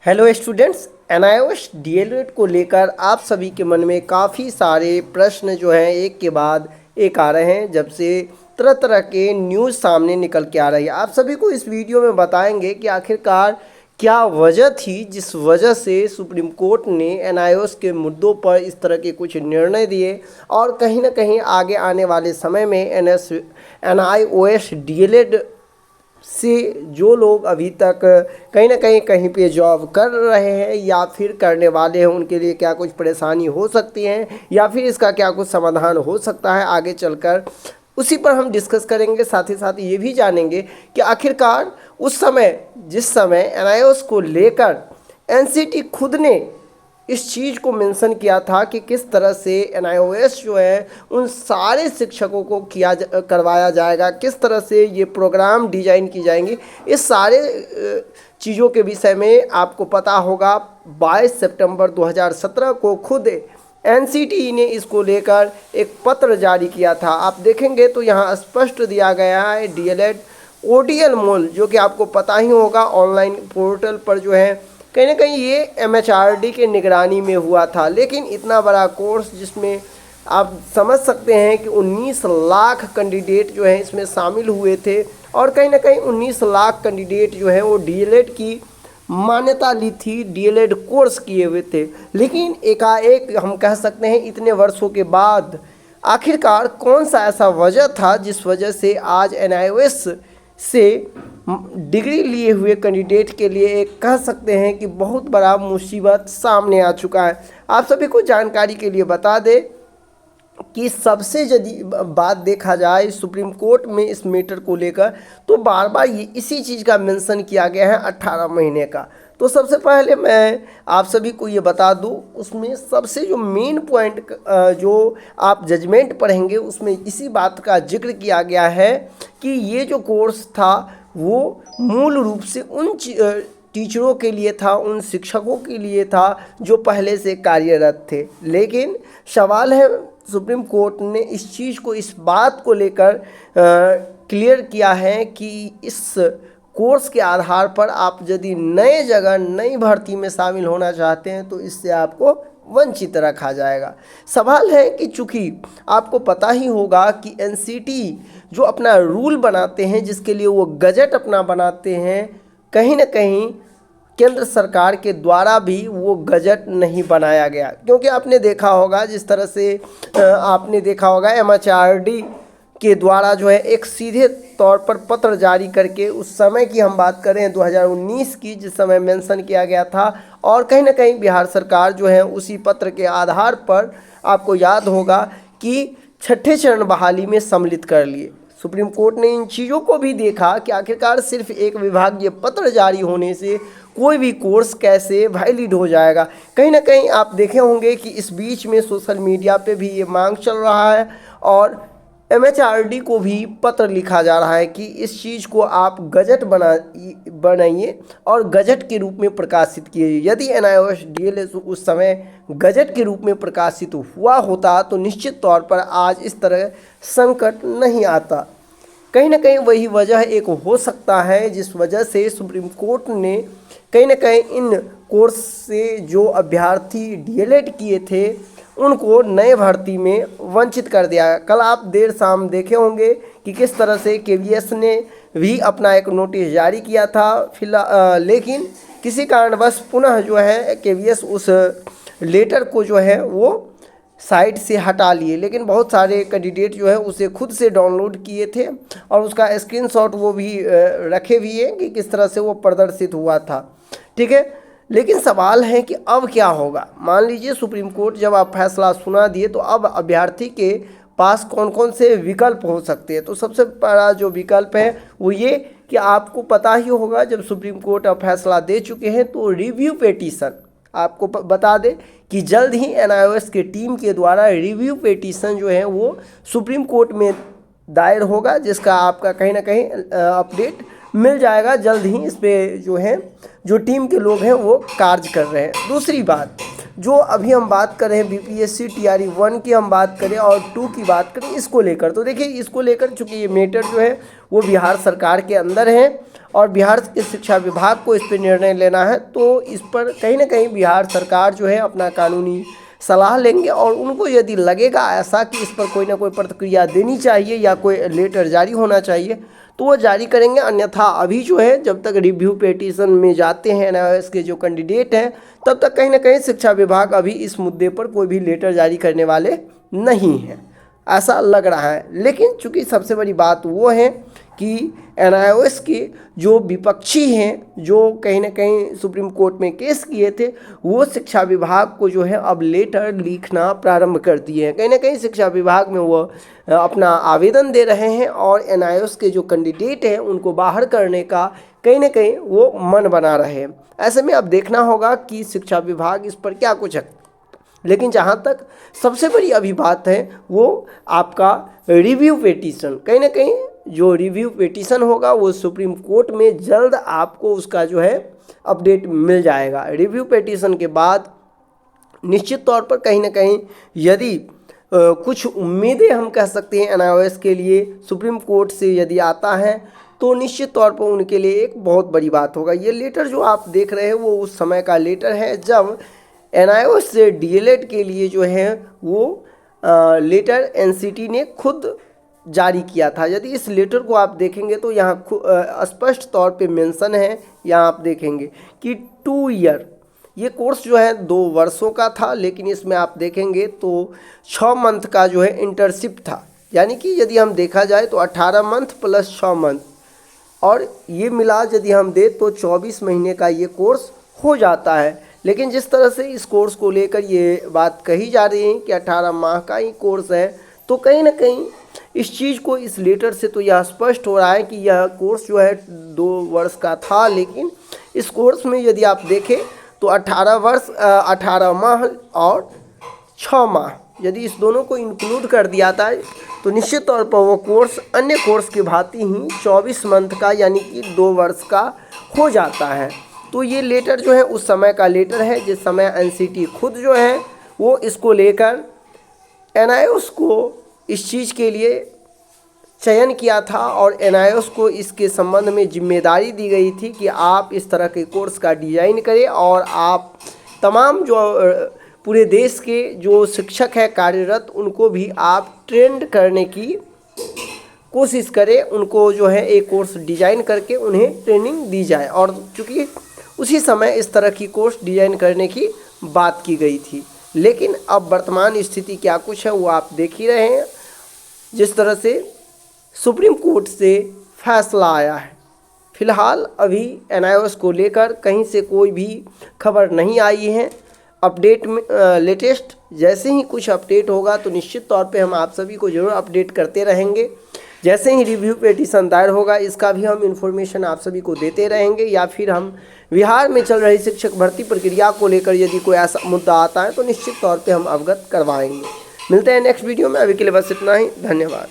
Hello students, NIOS DElEd को लेकर आप सभी के मन में काफ़ी सारे प्रश्न जो हैं एक के बाद एक आ रहे हैं। जब से तरह तरह के न्यूज़ सामने निकल के आ रही है, आप सभी को इस वीडियो में बताएंगे कि आखिरकार क्या वजह थी जिस वजह से सुप्रीम कोर्ट ने एनआईओएस के मुद्दों पर इस तरह के कुछ निर्णय दिए और कहीं ना कहीं आगे आने वाले समय में एनआईओएस डीएलएड से जो लोग अभी तक कहीं ना कहीं पे जॉब कर रहे हैं या फिर करने वाले हैं, उनके लिए क्या कुछ परेशानी हो सकती है या फिर इसका क्या कुछ समाधान हो सकता है आगे चलकर, उसी पर हम डिस्कस करेंगे। साथ ही साथ ये भी जानेंगे कि आखिरकार उस समय जिस समय एनआईओएस को लेकर एनसीटी खुद ने इस चीज़ को मेंशन किया था कि किस तरह से एनआईओएस जो है उन सारे शिक्षकों को करवाया जाएगा, किस तरह से ये प्रोग्राम डिजाइन की जाएंगी, इस सारे चीज़ों के विषय में आपको पता होगा। 22 सितंबर 2017 को खुद एनसीटी ने इसको लेकर एक पत्र जारी किया था। आप देखेंगे तो यहाँ स्पष्ट दिया गया है डीएलएड ओडीएल मोल, जो कि आपको पता ही होगा ऑनलाइन पोर्टल पर जो है कहीं ना कहीं ये एमएचआरडी के निगरानी में हुआ था। लेकिन इतना बड़ा कोर्स जिसमें आप समझ सकते हैं कि 19 लाख कैंडिडेट जो हैं इसमें शामिल हुए थे और कहीं ना कहीं 19 लाख कैंडिडेट जो हैं वो डीएलएड की मान्यता ली थी, डीएलएड कोर्स किए हुए थे। लेकिन एकाएक हम कह सकते हैं इतने वर्षों के बाद आखिरकार कौन सा ऐसा वजह था जिस वजह से आज एनआईओएस से डिग्री लिए हुए कैंडिडेट के लिए एक कह सकते हैं कि बहुत बड़ा मुसीबत सामने आ चुका है। आप सभी को जानकारी के लिए बता दें कि सबसे यदि बात देखा जाए सुप्रीम कोर्ट में इस मैटर को लेकर तो बार बार ये इसी चीज़ का मेंशन किया गया है 18 महीने का। तो सबसे पहले मैं आप सभी को ये बता दूं, उसमें सबसे जो मेन पॉइंट जो आप जजमेंट पढ़ेंगे उसमें इसी बात का जिक्र किया गया है कि ये जो कोर्स था वो मूल रूप से उन टीचरों के लिए था, उन शिक्षकों के लिए था जो पहले से कार्यरत थे। लेकिन सवाल है सुप्रीम कोर्ट ने इस चीज़ को, इस बात को लेकर क्लियर किया है कि इस कोर्स के आधार पर आप यदि नए जगह नई भर्ती में शामिल होना चाहते हैं तो इससे आपको वंचित रखा जाएगा। सवाल है कि चूँकि आपको पता ही होगा कि एनसीटी जो अपना रूल बनाते हैं, जिसके लिए वो गजट अपना बनाते हैं, कहीं ना कहीं केंद्र सरकार के द्वारा भी वो गजट नहीं बनाया गया। क्योंकि आपने देखा होगा जिस तरह से आपने देखा होगा एमएचआरडी के द्वारा जो है एक सीधे तौर पर पत्र जारी करके, उस समय की हम बात करें 2019 की, जिस समय मेंशन किया गया था, और कहीं ना कहीं बिहार सरकार जो है उसी पत्र के आधार पर आपको याद होगा कि छठे चरण बहाली में सम्मिलित कर लिए। सुप्रीम कोर्ट ने इन चीज़ों को भी देखा कि आखिरकार सिर्फ एक विभागीय पत्र जारी होने से कोई भी कोर्स कैसे वैलिड हो जाएगा। कहीं ना कहीं आप देखे होंगे कि इस बीच में सोशल मीडिया पे भी ये मांग चल रहा है और एमएचआरडी को भी पत्र लिखा जा रहा है कि इस चीज़ को आप गजट बनाइए और गजट के रूप में प्रकाशित कीजिए। यदि एनआईओएस डीएलएड उस समय गजट के रूप में प्रकाशित हुआ होता तो निश्चित तौर पर आज इस तरह संकट नहीं आता। कहीं ना कहीं वही वजह एक हो सकता है जिस वजह से सुप्रीम कोर्ट ने कहीं ना कहीं इन कोर्स से जो अभ्यर्थी डीएलएड किए थे उनको नए भर्ती में वंचित कर दिया। कल आप देर शाम देखे होंगे कि किस तरह से केवीएस ने भी अपना एक नोटिस जारी किया था लेकिन किसी कारणवश पुनः जो है केवीएस उस लेटर को जो है वो साइट से हटा लिए। लेकिन बहुत सारे कैंडिडेट जो है उसे खुद से डाउनलोड किए थे और उसका स्क्रीनशॉट वो भी रखे हुए हैं कि किस तरह से वो प्रदर्शित हुआ था। ठीक है, लेकिन सवाल है कि अब क्या होगा। मान लीजिए सुप्रीम कोर्ट जब आप फैसला सुना दिए तो अब अभ्यर्थी के पास कौन कौन से विकल्प हो सकते हैं। तो सबसे बड़ा जो विकल्प है वो ये कि आपको पता ही होगा जब सुप्रीम कोर्ट अब फैसला दे चुके हैं तो रिव्यू पेटिशन, आपको बता दें कि जल्द ही एनआईओएस के टीम के द्वारा रिव्यू पेटिशन जो है वो सुप्रीम कोर्ट में दायर होगा, जिसका आपका कहीं ना कहीं अपडेट मिल जाएगा जल्द ही। इस पे जो है जो टीम के लोग हैं वो कार्य कर रहे हैं। दूसरी बात जो अभी हम बात कर रहे हैं बीपीएससी टीआरई 1 की हम बात करें और 2 की बात करें, इसको लेकर तो देखिए इसको लेकर चूँकि ये मैटर जो है वो बिहार सरकार के अंदर है और बिहार के शिक्षा विभाग को इस पर निर्णय लेना है, तो इस पर कहीं ना कहीं बिहार सरकार जो है अपना कानूनी सलाह लेंगे और उनको यदि लगेगा ऐसा कि इस पर कोई ना कोई प्रतिक्रिया देनी चाहिए या कोई लेटर जारी होना चाहिए तो वो जारी करेंगे। अन्यथा अभी जो है जब तक रिव्यू पिटीशन में जाते हैं NIOS के जो कैंडिडेट हैं तब तक कहीं ना कहीं शिक्षा विभाग अभी इस मुद्दे पर कोई भी लेटर जारी करने वाले नहीं हैं, ऐसा लग रहा है। लेकिन चूंकि सबसे बड़ी बात वो है कि NIOS के जो विपक्षी हैं जो कहीं ना कहीं सुप्रीम कोर्ट में केस किए थे वो शिक्षा विभाग को जो है अब लेटर लिखना प्रारंभ कर दिए हैं। कहीं ना कहीं शिक्षा विभाग में वो अपना आवेदन दे रहे हैं और NIOS के जो कैंडिडेट हैं उनको बाहर करने का कहीं ना कहीं वो मन बना रहे हैं। ऐसे में अब देखना होगा कि शिक्षा विभाग इस पर क्या कुछ है। लेकिन जहाँ तक सबसे बड़ी अभी बात है वो आपका रिव्यू पिटीशन, कहीं ना कहीं जो रिव्यू पिटीशन होगा वो सुप्रीम कोर्ट में जल्द आपको उसका जो है अपडेट मिल जाएगा। रिव्यू पिटीशन के बाद निश्चित तौर पर कहीं ना कहीं यदि कुछ उम्मीदें हम कह सकते हैं NIOS के लिए सुप्रीम कोर्ट से यदि आता है तो निश्चित तौर पर उनके लिए एक बहुत बड़ी बात होगा। ये लेटर जो आप देख रहे हैं वो उस समय का लेटर है जब NIOS से DLED के लिए जो है वो लेटर NCT ने खुद जारी किया था। यदि इस लेटर को आप देखेंगे तो यहाँ स्पष्ट तौर पे मेंशन है, यहाँ आप देखेंगे कि 2 ईयर ये कोर्स जो है 2 वर्षों का था, लेकिन इसमें आप देखेंगे तो 6 मंथ का जो है इंटर्नशिप था। यानी कि यदि हम देखा जाए तो 18 मंथ प्लस 6 मंथ और ये मिला यदि हम दे तो 24 महीने का ये कोर्स हो जाता है। लेकिन जिस तरह से इस कोर्स को लेकर ये बात कही जा रही है कि 18 माह का ही कोर्स है, तो कहीं ना कहीं इस चीज़ को इस लेटर से तो यह स्पष्ट हो रहा है कि यह कोर्स जो है 2 वर्ष का था। लेकिन इस कोर्स में यदि आप देखें तो 18 माह और 6 माह यदि इस दोनों को इंक्लूड कर दिया था तो निश्चित तौर पर वो कोर्स अन्य कोर्स की भांति ही 24 मंथ का यानी कि 2 वर्ष का हो जाता है। तो ये लेटर जो है उस समय का लेटर है जिस समय NCT खुद जो है वो इसको लेकर NIOS को इस चीज़ के लिए चयन किया था और NIOS को इसके संबंध में जिम्मेदारी दी गई थी कि आप इस तरह के कोर्स का डिज़ाइन करें और आप तमाम जो पूरे देश के जो शिक्षक हैं कार्यरत उनको भी आप ट्रेंड करने की कोशिश करें, उनको जो है एक कोर्स डिज़ाइन करके उन्हें ट्रेनिंग दी जाए। और चूँकि उसी समय इस तरह की कोर्स डिज़ाइन करने की बात की गई थी। लेकिन अब वर्तमान स्थिति क्या कुछ है वो आप देख ही रहे हैं। जिस तरह से सुप्रीम कोर्ट से फैसला आया है, फिलहाल अभी NIOS को लेकर कहीं से कोई भी खबर नहीं आई है। अपडेट में लेटेस्ट जैसे ही कुछ अपडेट होगा तो निश्चित तौर पे हम आप सभी को ज़रूर अपडेट करते रहेंगे। जैसे ही रिव्यू पिटीशन दायर होगा इसका भी हम इन्फॉर्मेशन आप सभी को देते रहेंगे, या फिर हम बिहार में चल रही शिक्षक भर्ती प्रक्रिया को लेकर यदि कोई ऐसा मुद्दा आता है तो निश्चित तौर पे हम अवगत करवाएंगे। मिलते हैं नेक्स्ट वीडियो में, अभी के लिए बस इतना ही। धन्यवाद।